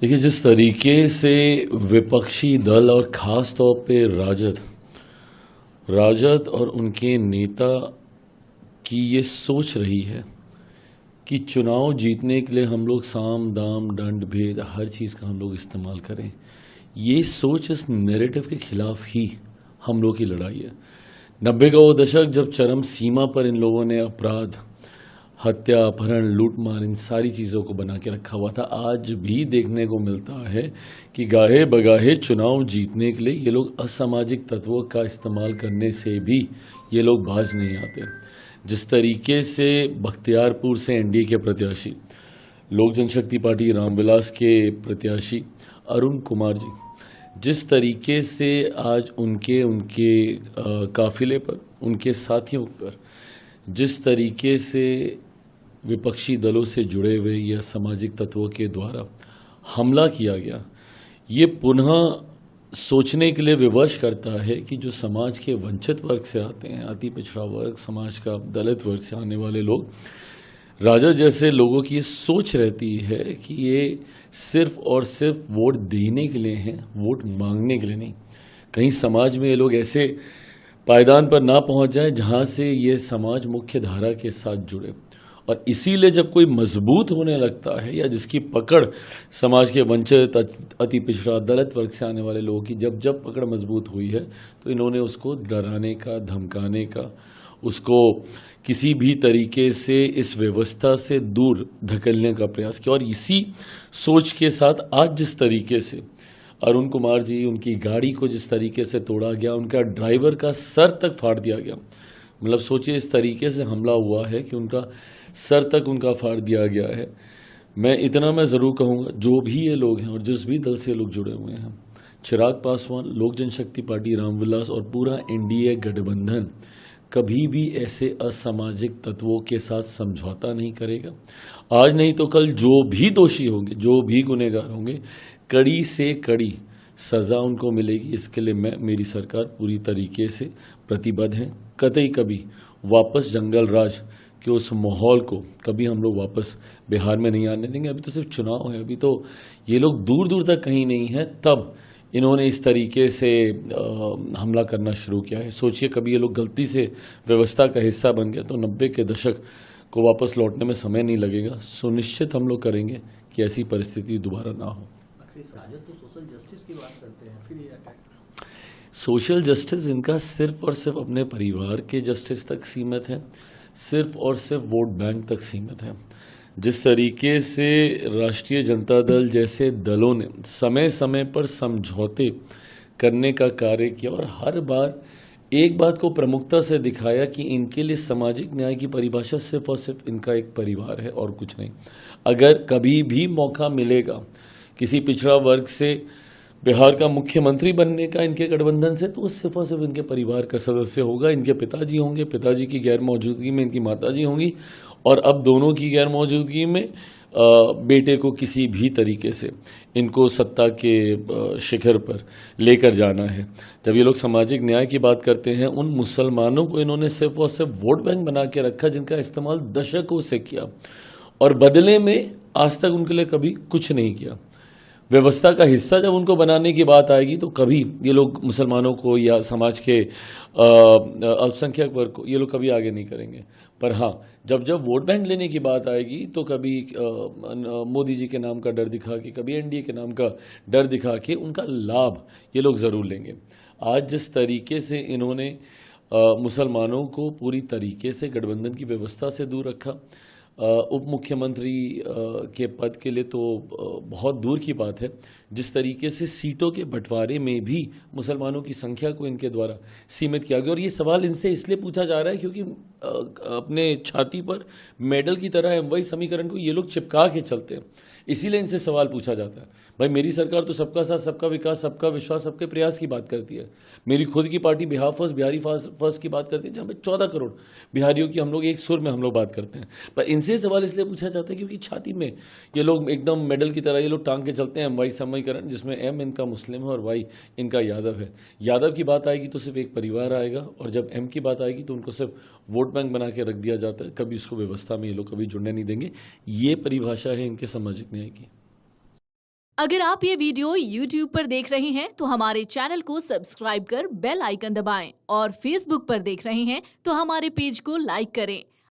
देखिए, जिस तरीके से विपक्षी दल और ख़ास तौर पे राजद राजद और उनके नेता की ये सोच रही है कि चुनाव जीतने के लिए हम लोग साम दाम दंड भेद हर चीज़ का हम लोग इस्तेमाल करें, ये सोच इस नैरेटिव के खिलाफ ही हम लोग की लड़ाई है। 90 का वो दशक जब चरम सीमा पर इन लोगों ने अपराध, हत्या, अपहरण, लूटमार, इन सारी चीज़ों को बना के रखा हुआ था, आज भी देखने को मिलता है कि गाहे बगाहे चुनाव जीतने के लिए ये लोग असामाजिक तत्वों का इस्तेमाल करने से भी ये लोग बाज नहीं आते। जिस तरीके से बख्तियारपुर से एनडीए के प्रत्याशी, लोक जनशक्ति पार्टी रामविलास के प्रत्याशी अरुण कुमार जी, जिस तरीके से आज उनके उनके काफिले पर, उनके साथियों पर जिस तरीके से विपक्षी दलों से जुड़े हुए या सामाजिक तत्वों के द्वारा हमला किया गया, ये पुनः सोचने के लिए विवश करता है कि जो समाज के वंचित वर्ग से आते हैं, अति पिछड़ा वर्ग, समाज का दलित वर्ग से आने वाले लोग, राजद जैसे लोगों की ये सोच रहती है कि ये सिर्फ और सिर्फ वोट देने के लिए हैं, वोट मांगने के लिए नहीं। कहीं समाज में ये लोग ऐसे पायदान पर ना पहुंच जाए जहां से ये समाज मुख्य धारा के साथ जुड़े। और इसीलिए जब कोई मजबूत होने लगता है या जिसकी पकड़ समाज के वंचित, अति पिछड़ा, दलित वर्ग से आने वाले लोगों की जब जब पकड़ मजबूत हुई है, तो इन्होंने उसको डराने का, धमकाने का, उसको किसी भी तरीके से इस व्यवस्था से दूर धकेलने का प्रयास किया। और इसी सोच के साथ आज जिस तरीके से अरुण कुमार जी, उनकी गाड़ी को जिस तरीके से तोड़ा गया, उनका ड्राइवर का सर तक फाड़ दिया गया, मतलब सोचिए इस तरीके से हमला हुआ है कि उनका सर तक उनका फाड़ दिया गया है। मैं ज़रूर कहूँगा, जो भी ये लोग हैं और जिस भी दल से लोग जुड़े हुए हैं, चिराग पासवान, लोक जनशक्ति पार्टी रामविलास और पूरा एनडीए गठबंधन कभी भी ऐसे असामाजिक तत्वों के साथ समझौता नहीं करेगा। आज नहीं तो कल जो भी दोषी होंगे, जो भी गुनहगार होंगे, कड़ी से कड़ी सज़ा उनको मिलेगी। इसके लिए मेरी सरकार पूरी तरीके से प्रतिबद्ध है। कतई कभी वापस जंगल राज के उस माहौल को कभी हम लोग वापस बिहार में नहीं आने देंगे। अभी तो सिर्फ चुनाव है, अभी तो ये लोग दूर दूर तक कहीं नहीं है, तब इन्होंने इस तरीके से हमला करना शुरू किया है। सोचिए कभी ये लोग गलती से व्यवस्था का हिस्सा बन गए तो 90 के दशक को वापस लौटने में समय नहीं लगेगा। सुनिश्चित हम लोग करेंगे कि ऐसी परिस्थिति दोबारा ना हो। राजद तो सोशल जस्टिस की बात करते हैं, फिर ये अटैक। सोशल जस्टिस इनका सिर्फ और सिर्फ अपने परिवार के जस्टिस तक सीमित है, सिर्फ और सिर्फ वोट बैंक तक सीमित है। जिस तरीके से राष्ट्रीय जनता दल जैसे दलों ने समय समय पर समझौते करने का कार्य किया और हर बार एक बात को प्रमुखता से दिखाया कि इनके लिए सामाजिक न्याय की परिभाषा सिर्फ और सिर्फ इनका एक परिवार है और कुछ नहीं। अगर कभी भी मौका मिलेगा किसी पिछड़ा वर्ग से बिहार का मुख्यमंत्री बनने का इनके गठबंधन से, तो वो सिर्फ और सिर्फ इनके परिवार का सदस्य होगा। इनके पिताजी होंगे, पिताजी की गैर मौजूदगी में इनकी माताजी होंगी, और अब दोनों की गैर मौजूदगी में बेटे को किसी भी तरीके से इनको सत्ता के शिखर पर लेकर जाना है। जब ये लोग सामाजिक न्याय की बात करते हैं, उन मुसलमानों को इन्होंने सिर्फ और सिर्फ वोट बैंक बना के रखा जिनका इस्तेमाल दशकों से किया, और बदले में आज तक उनके लिए कभी कुछ नहीं किया। व्यवस्था का हिस्सा जब उनको बनाने की बात आएगी तो कभी ये लोग मुसलमानों को या समाज के अल्पसंख्यक वर्ग को ये लोग कभी आगे नहीं करेंगे। पर हाँ, जब जब वोट बैंक लेने की बात आएगी तो कभी मोदी जी के नाम का डर दिखा के, कभी एनडीए के नाम का डर दिखा के उनका लाभ ये लोग ज़रूर लेंगे। आज जिस तरीके से इन्होंने मुसलमानों को पूरी तरीके से गठबंधन की व्यवस्था से दूर रखा, उप मुख्यमंत्री के पद के लिए तो बहुत दूर की बात है। जिस तरीके से सीटों के बंटवारे में भी मुसलमानों की संख्या को इनके द्वारा सीमित किया गया, और ये सवाल इनसे इसलिए पूछा जा रहा है क्योंकि अपने छाती पर मेडल की तरह एमवाई समीकरण को ये लोग चिपका के चलते हैं, इसीलिए इनसे सवाल पूछा जाता है। भाई, मेरी सरकार तो सबका साथ, सबका विकास, सबका विश्वास, सबके प्रयास की बात करती है। मेरी खुद की party Bihar first, Bihari first की बात करती है, जहाँ पे 14 करोड़ बिहारियों की हम लोग एक सुर में हम लोग बात करते हैं। पर इनसे सवाल इसलिए पूछा जाता है क्योंकि छाती में ये लोग एकदम मेडल की तरह ये लोग टांग के चलते हैं एमवाई समीकरण, जिसमें एम इनका मुस्लिम है और वाई इनका यादव है। यादव की बात आएगी तो सिर्फ एक परिवार आएगा, और जब एम की बात आएगी तो उनको सिर्फ वोट बैंक बना के रख दिया जाता है। कभी उसको व्यवस्था में ये लोग कभी जुड़ने नहीं देंगे। ये परिभाषा है इनके सामाजिक न्याय की। अगर आप ये वीडियो YouTube पर देख रहे हैं तो हमारे चैनल को सब्सक्राइब कर बेल आइकन दबाएं और Facebook पर देख रहे हैं तो हमारे पेज को लाइक करें।